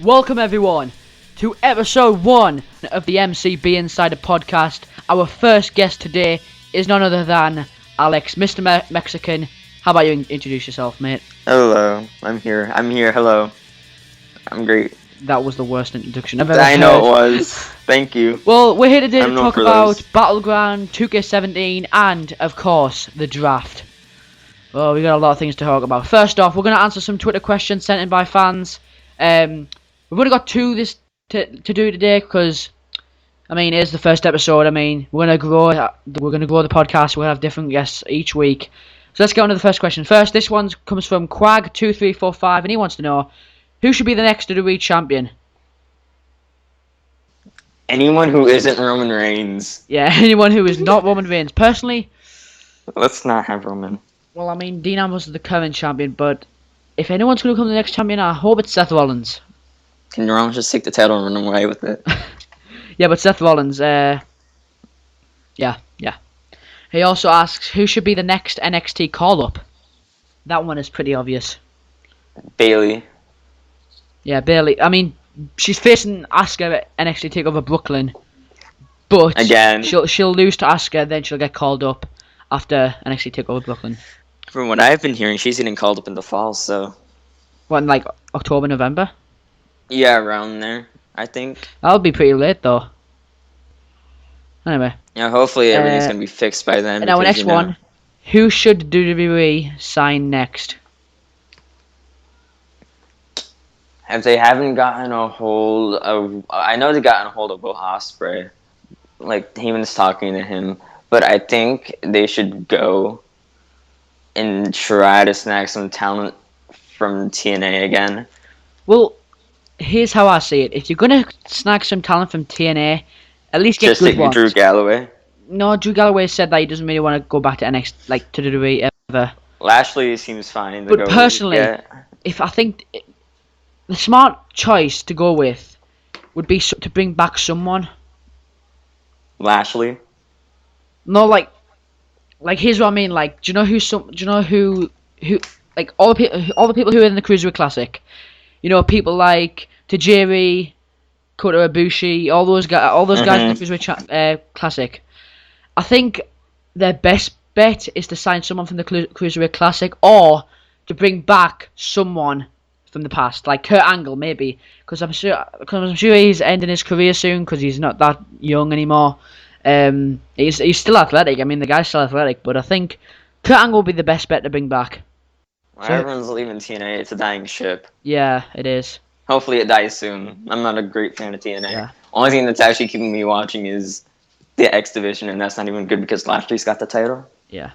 Welcome everyone to episode 1 of the MCB Insider podcast. Our first guest today is none other than Alex, Mr. Mexican. How about you introduce yourself, mate? Hello, I'm here. Hello. I'm great. That was the worst introduction I've ever heard. I know it was. Thank you. Well, we're here today to talk about Battleground, 2K17, and, of course, the draft. Well, we got a lot of things to talk about. First off, we're going to answer some Twitter questions sent in by fans. We've only got 2 to do today because, I mean, it's the first episode. I mean, we're gonna grow the podcast. We'll have different guests each week. So let's get on to the first question. First, this one comes from Quag2345, and he wants to know who should be the next WWE champion. Anyone who isn't Roman Reigns. Yeah, anyone who is not Roman Reigns. Personally, let's not have Roman. Well, I mean, Dean Ambrose is the current champion, but if anyone's gonna become the next champion, I hope it's Seth Rollins. Can Rollins just take the title and run away with it? Yeah, but Seth Rollins, yeah. He also asks, who should be the next NXT call-up? That one is pretty obvious. Bayley. Yeah, Bayley. I mean, she's facing Asuka at NXT TakeOver Brooklyn. But again, she'll lose to Asuka, then she'll get called up after NXT TakeOver Brooklyn. From what I've been hearing, she's getting called up in the fall, so... What, in like October, November? Yeah, around there, I think. That'll be pretty late, though. Anyway. Yeah, hopefully everything's going to be fixed by then. And now, next one. Who should WWE sign next? If they haven't gotten a hold of... I know they gotten a hold of Will Ospreay. Like, Heyman's talking to him. But I think they should go and try to snag some talent from TNA again. Well, here's how I see it. If you're going to snag some talent from TNA, at least get good ones. Drew Galloway? No, Drew Galloway said that he doesn't really want to go back to NXT, like, to WWE ever. Lashley seems fine. But personally, if I think the smart choice to go with would be to bring back someone. Lashley? No, like here's what I mean. Like, do you know who like all the people who are in the Cruiserweight Classic? You know, people like Tajiri, Kota Ibushi, all those guys in the Cruiserweight Classic. I think their best bet is to sign someone from the Cruiserweight Classic, or to bring back someone from the past, like Kurt Angle, maybe, because I'm sure he's ending his career soon because he's not that young anymore. He's still athletic. I mean, the guy's still athletic, but I think Kurt Angle will be the best bet to bring back. Well, everyone's leaving TNA. It's a dying ship. Yeah, it is. Hopefully it dies soon. I'm not a great fan of TNA. Yeah. Only thing that's actually keeping me watching is the X Division, and that's not even good because Lashley's got the title. Yeah.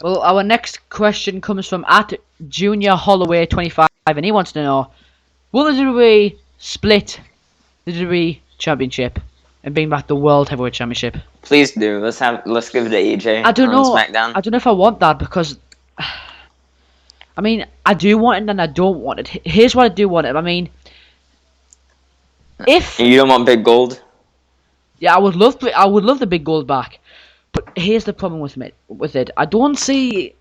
Well, our next question comes from @JuniorHolloway25, and he wants to know, will the WWE split the WWE Championship and bring back the World Heavyweight Championship? Please do. Let's give it to AJ. I don't know. SmackDown. I don't know if I want that because, I mean, I do want it and I don't want it. Here's what I do want it. I mean, if you don't want Big Gold. Yeah, I would love the Big Gold back, but here's the problem with it. I don't see.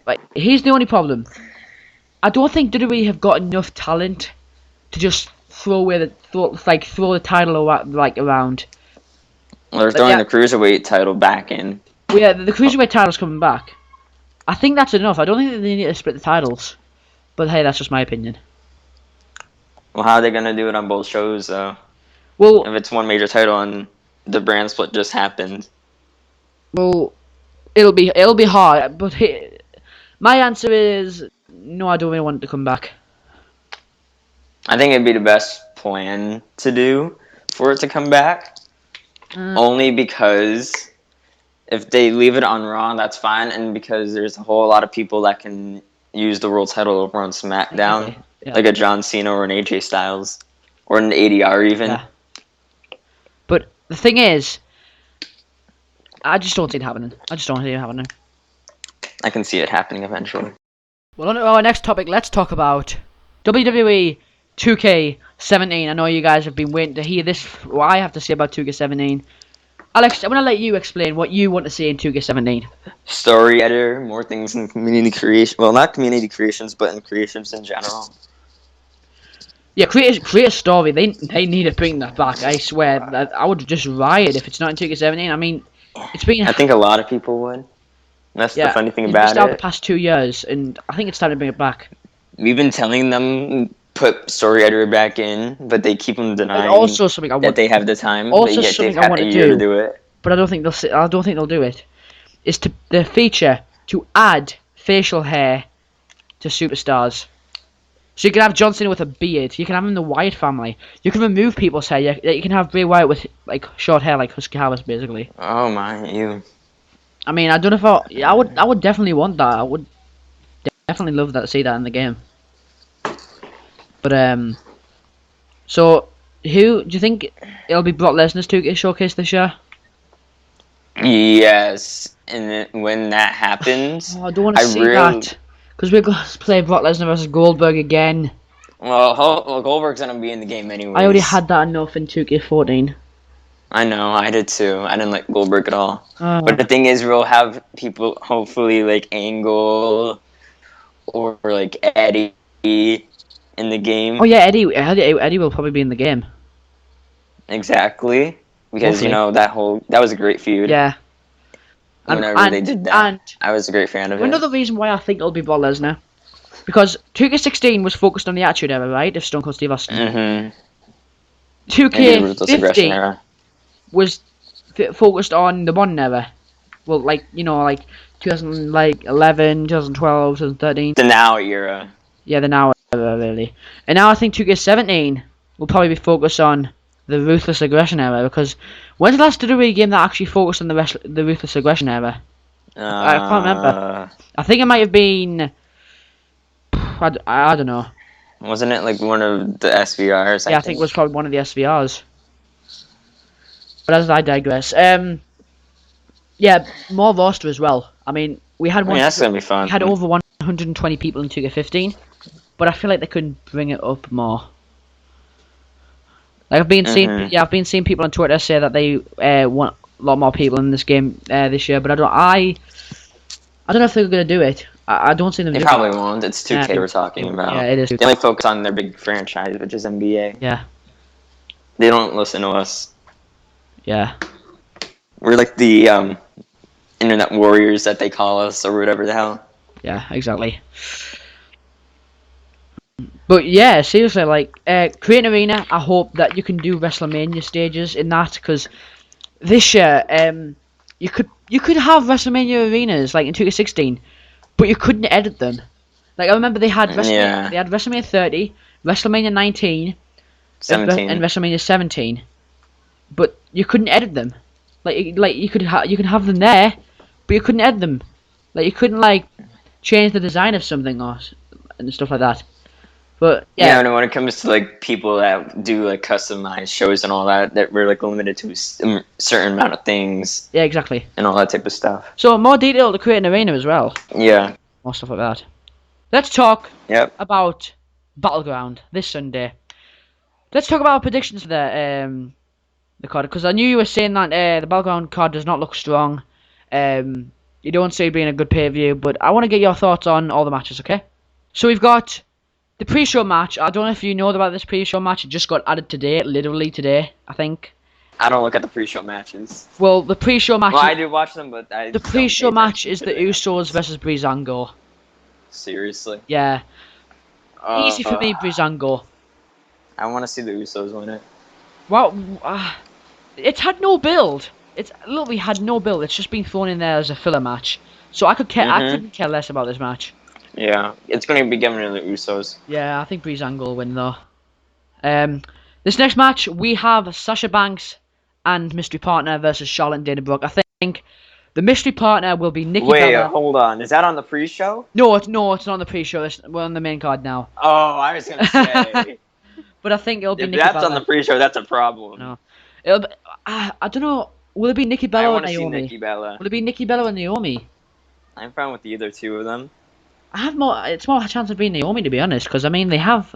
Like, here's the only problem. I don't think WWE have got enough talent to just throw the title around. Well, they're throwing the Cruiserweight title back in. Well, yeah, the Cruiserweight title's coming back. I think that's enough. I don't think they need to split the titles. But hey, that's just my opinion. Well, how are they gonna do it on both shows, though? Well, if it's one major title and the brand split just happened. Well, it'll be hard. But my answer is no. I don't really want it to come back. I think it'd be the best plan to do for it to come back. Only because if they leave it on Raw, that's fine, and because there's a whole lot of people that can use the world title over on SmackDown, like a John Cena or an AJ Styles, or an ADR even. Yeah. But the thing is, I just don't see it happening. I can see it happening eventually. Well, on to our next topic, let's talk about WWE 2K17. I know you guys have been waiting to hear this, what I have to say about 2K17. Alex, I'm going to let you explain what you want to see in 2K17. Story editor, more things in community creation. Well, not community creations, but in creations in general. Yeah, create a story. They need to bring that back. I swear that I would just riot if it's not in 2K17. I mean, it's been I think a lot of people would. That's the yeah, funny thing it's about missed out the it. past 2 years, and I think it's time to bring it back. We've been telling them put story editor back in, but they keep on And denying also something I that want, they have the time. But also yet they've something I had want a to year to do, do it. but I don't think they'll do it. Is to the feature to add facial hair to superstars. So you can have John Cena with a beard. You can have him in the Wyatt family. You can remove people's hair. You can have Bray Wyatt with like short hair, like Husky Harris, basically. Oh my, you. I mean, I don't know if I would definitely want that. I would definitely love that to see that in the game. But so who do you think it'll be Brock Lesnar's 2K showcase this year? Yes, and then when that happens, Oh, I don't want to I see really. that because we're going to play Brock Lesnar versus Goldberg again. Well, Goldberg's gonna be in the game I already anyways. had that enough in 2K14. I know, I did too. I didn't like Goldberg at all. But the Oh thing is, we'll have people hopefully like Angle or like Eddie in the game. yeah, Eddie will probably be in the game. Exactly. Because Hopefully, that was a great feud. yeah. Whenever they did that, And I was a great fan of it. another reason why I think it'll be Brock Lesnar, because 2K16 was focused on the Attitude Era, right? Of Stone Cold Steve Austin. Mm-hmm. Maybe the Ruthless Aggression 2K15 era. was focused on the modern era. Well, like 2011, 2012, 2013. The Now era. Yeah, the now era really. And now I think 2K17 will probably be focused on the Ruthless Aggression era, because when's the last WWE game that actually focused on the Ruthless Aggression era? I can't remember. I think it might have been. I don't know. Wasn't it like one of the SVRs? Yeah, I think it was probably one of the SVRs. But as I digress, yeah, more roster as well. I mean, we had that's gonna be fun. we had over 120 people in 2K15, but I feel like they could bring it up more. Like I've been seeing people on Twitter say that they want a lot more people in this game this year, but I don't know if they're gonna do it. I don't see them. They probably won't. It's 2K we're talking about. Yeah, it is. They only focus on their big franchise, which is NBA. Yeah. They don't listen to us. Yeah. We're like the internet warriors that they call us, or whatever the hell. Yeah, exactly. But yeah, seriously, like create an arena. I hope that you can do WrestleMania stages in that, because this year you could have WrestleMania arenas like in 2K16, but you couldn't edit them. Like I remember they had WrestleMania 30, WrestleMania 19, 17, and WrestleMania 17, but you couldn't edit them. Like you could have them there, but you couldn't edit them. Like you couldn't like change the design of something and stuff like that. But yeah, and when it comes to like people that do like customized shows and all that we're like limited to a certain amount of things. Yeah, exactly. And all that type of stuff. So more detail to create an arena as well. Yeah. More stuff like that. Let's talk Yep. about Battleground this Sunday. Let's talk about our predictions for the card, because I knew you were saying that the Battleground card does not look strong. You don't see it being a good pay-per-view, but I want to get your thoughts on all the matches, okay? So we've got the pre-show match. I don't know if you know about this pre-show match. It just got added today, literally today, I think. I don't look at the pre-show matches. Well, the pre-show match. Well, I do watch them, but the pre-show match is the Usos versus Breezango. Seriously? Yeah. Easy for me, Breezango. I want to see the Usos win it. Well, it's had no build. It's literally had no build. It's just been thrown in there as a filler match. So I couldn't care less about this match. Yeah, it's going to be given to the Usos. Yeah, I think Breezango will win though. This next match we have Sasha Banks and Mystery Partner versus Charlotte and Dana Brooke. I think the Mystery Partner will be Nikki Bella. Wait, hold on. Is that on the pre-show? No, it's not on the pre-show. We're on the main card now. Oh, I was gonna say. But I think it'll be Nikki Bella. That's on the pre-show. That's a problem. No, it'll be, I don't know. Will it be Nikki Bella or Naomi? I want to see Nikki Bella. Will it be Nikki Bella or Naomi? I'm fine with either two of them. It's more a chance of being Naomi, to be honest, because I mean they have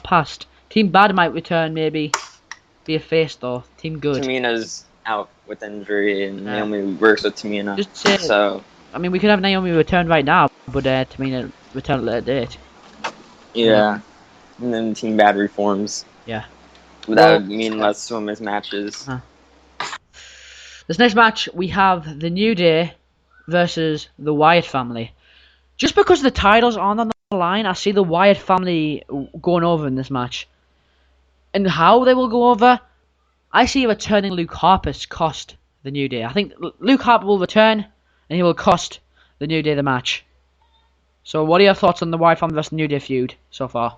passed. Team Bad might return, maybe be a face though. Team Good. Tamina's out with injury, and Naomi works with Tamina. Just say, so I mean, we could have Naomi return right now, but Tamina return at a later date. Yeah. and then Team Battery forms. Yeah. That Well, would mean less women's matches. This next match, we have the New Day versus the Wyatt family. Just because the titles aren't on the line, I see the Wyatt family going over in this match. And how they will go over, I see returning Luke Harper's cost the New Day. I think Luke Harper will return, and he will cost the New Day the match. So, what are your thoughts on the Wyatt family versus New Day feud so far?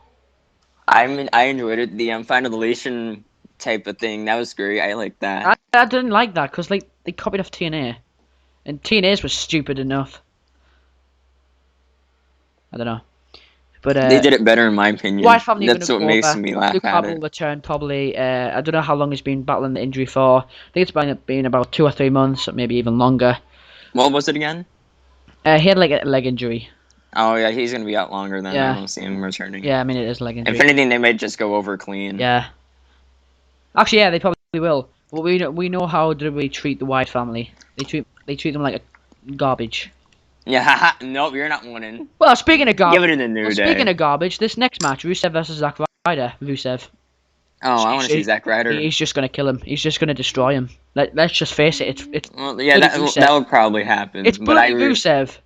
I enjoyed it. The final deletion type of thing, that was great. I like that. I didn't like that because like they copied off TNA, and TNA's was stupid enough. I don't know, but They did it better in my opinion. Wyatt family That's what go makes over. me laugh Luke at Harper will it. return probably. I don't know how long he's been battling the injury for. I think it's been about 2 or 3 months, maybe even longer. What was it again? He had like a leg injury. Oh yeah, he's gonna be out longer than Yeah. I don't see him returning. Yeah, I mean it is a leg injury. If anything, they might just go over clean. Yeah. Actually, yeah, they probably will. But we know how we treat the Wyatt family. They treat them like a garbage. Yeah, haha. Nope, you're not winning. Well, speaking of garbage, Give it in the New Day. speaking of garbage, this next match, Rusev versus Zack Ryder. Rusev. Oh, I want to see Zack Ryder. He's just gonna kill him. He's just gonna destroy him. Let's just face it. It's Well, yeah, Rusev. that would probably happen. It's bloody Rusev.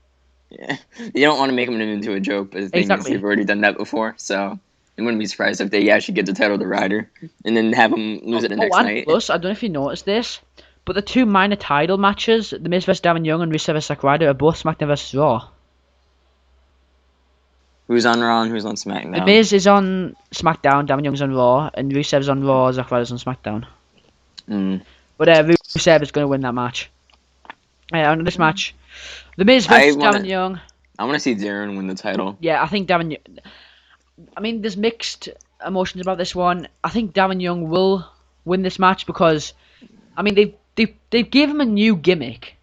Yeah, you don't want to make him into a joke, but the thing is, they've already done that before, so I wouldn't be surprised if they actually get the title to Ryder and then have him lose it the next night. Plus, I don't know if you noticed this, but the 2 minor title matches, The Miz vs. Darren Young and Rusev vs. Zack Ryder, are both SmackDown vs. Raw. Who's on Raw and who's on SmackDown? The Miz is on SmackDown, Darren Young's on Raw, and Rusev's on Raw, Zack Ryder's on SmackDown. But Rusev is going to win that match. On this match, The Miz vs. Darren Young. I want to see Darren win the title. Yeah, I think Darren. I mean, there's mixed emotions about this one. I think Darren Young will win this match because, I mean, they gave him a new gimmick.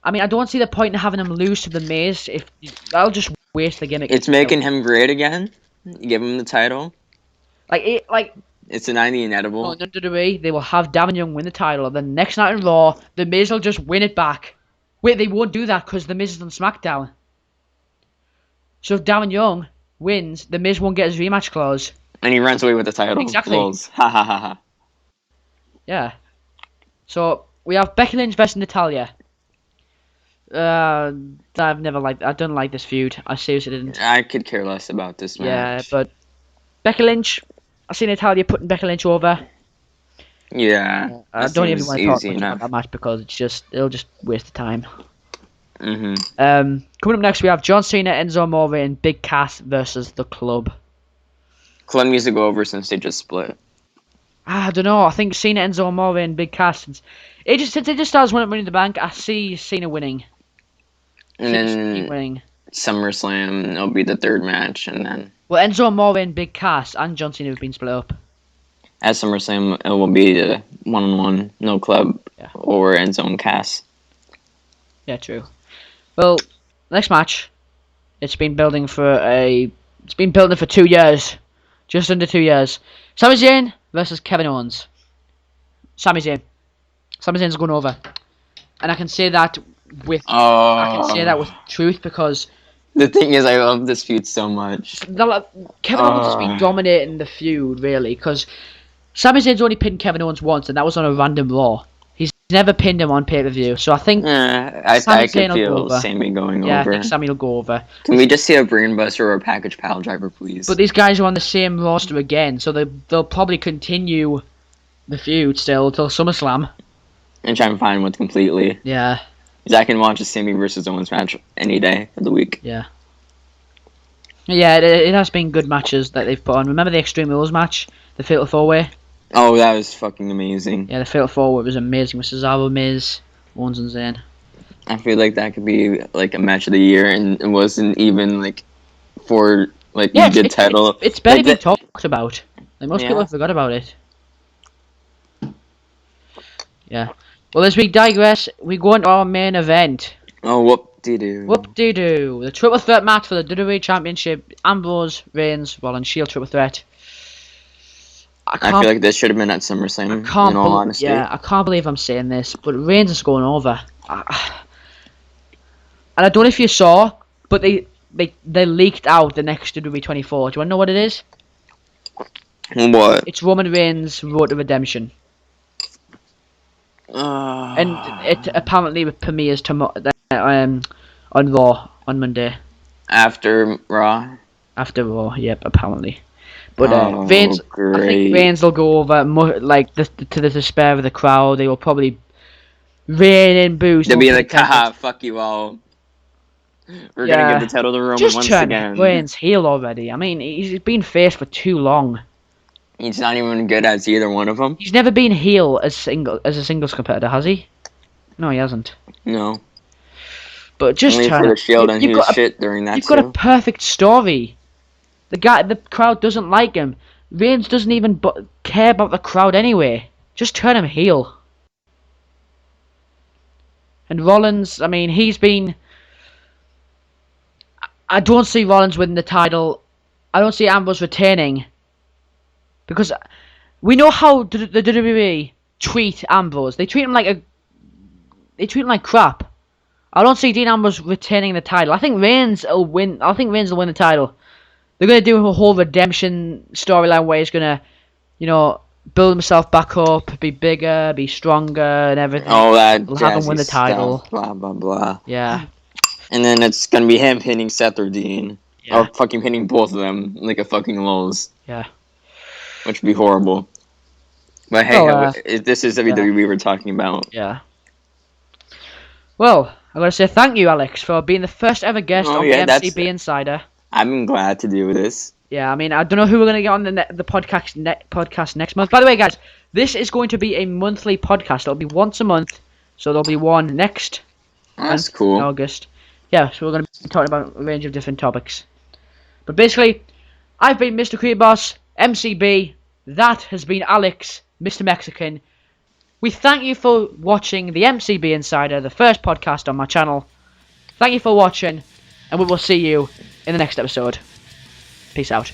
I mean, I don't see the point in having him lose to The Miz if that'll just waste the gimmick. It's making him great again. You give him the title. It's an inedible. On WWE, they will have Darren Young win the title, and then next night in Raw, The Miz will just win it back. Wait, they won't do that because The Miz is on SmackDown. So if Darren Young wins, The Miz won't get his rematch clause. And he runs away with the title. Exactly. Ha ha ha ha. Yeah. So we have Becky Lynch versus Natalya. I don't like this feud. I seriously didn't. I could care less about this match. Yeah, but Becky Lynch, I see Natalya putting Becky Lynch over. Yeah. I don't even want to talk much about that match because it'll just waste the time. Coming up next, we have John Cena, Enzo Amore, and Big Cass versus the Club. Club needs to go over since they just split. I don't know. I think Cena, Enzo Amore, and Big Cass. Since it just starts winning Money in the Bank, I see Cena winning. And then SummerSlam, it'll be the third match, and then. Well, Enzo Amore and Big Cass and John Cena have been split up. At SummerSlam, it will be the 1-on-1, no club, or Enzo and Cass. Yeah, true. Well, next match, it's been building for 2 years, just under 2 years. Sami Zayn versus Kevin Owens. Sami Zayn's going over, and I can say that with truth because the thing is, I love this feud so much. Kevin Owens has been dominating the feud really because Sami Zayn's only pinned Kevin Owens once, and that was on a random Raw. Never pinned him on pay-per-view, so I think I could feel Sami going over. Yeah, I think Sami will go over. Can we just see a Brainbuster or a Package Pile Driver, please? But these guys are on the same roster again, so they'll probably continue the feud still till SummerSlam. Which I'm fine with completely. Yeah. Because I can watch a Sami versus Owens match any day of the week. Yeah. Yeah, it has been good matches that they've put on. Remember the Extreme Rules match? The Fatal 4-Way? Oh, that was fucking amazing. Yeah, the Fatal 4-Way was amazing with Cesaro, Miz, Owens, and Zayn. I feel like that could be like a match of the year, and it wasn't even like for like a good title. It's barely been talked about. Like most people have forgot about it. Yeah. Well, as we digress, we go into our main event. Oh, whoop-de-doo. Whoop-de-doo. The triple threat match for the WWE Championship. Ambrose, Reigns, Rollins, Shield triple threat. I feel like this should have been at SummerSlam, in all honesty. Yeah, I can't believe I'm saying this, but Reigns is going over. And I don't know if you saw, but they leaked out the next WWE 24. Do you want to know what it is? What? It's Roman Reigns' Road to Redemption. And it apparently premieres on Raw on Monday. After Raw? After Raw, yep, apparently. But Great. I think Reigns will go over to the despair of the crowd. They will probably rain and booze. They'll be like, haha, fuck you all. We're gonna give the title to Roman just once turn again. Reigns heel already. I mean, he's been face for too long. He's not even good as either one of them. He's never been heel as a singles competitor, has he? No, he hasn't. No. But just only turn for the Shield, and he was shit during that. You've got a perfect story. The crowd doesn't like him. Reigns doesn't even care about the crowd anyway. Just turn him heel. And Rollins, I mean, he's been... I don't see Rollins winning the title. I don't see Ambrose retaining. Because we know how the WWE treat Ambrose. They treat him like crap. I don't see Dean Ambrose retaining the title. I think Reigns will win. I think Reigns will win the title. They're gonna do a whole redemption storyline where he's gonna, build himself back up, be bigger, be stronger, and everything. Oh, that will have him win the title. Stuff, blah blah blah. Yeah. And then it's gonna be him hitting Seth or Dean, Yeah. or fucking hitting both of them like a fucking lulz. Yeah. Which would be horrible. But hey, this is WWE we were talking about. Yeah. Well, I gotta say thank you, Alex, for being the first ever guest on the MCB Insider. I'm glad to do this. Yeah, I mean, I don't know who we're gonna get on the podcast next month. By the way, guys, this is going to be a monthly podcast. It'll be once a month, so there'll be one next. That's cool. In August. Yeah, so we're gonna be talking about a range of different topics. But basically, I've been MrCreepyBoss, MCB. That has been Alex, Mr. Mexican. We thank you for watching the MCB Insider, the first podcast on my channel. Thank you for watching, and we will see you in the next episode. Peace out.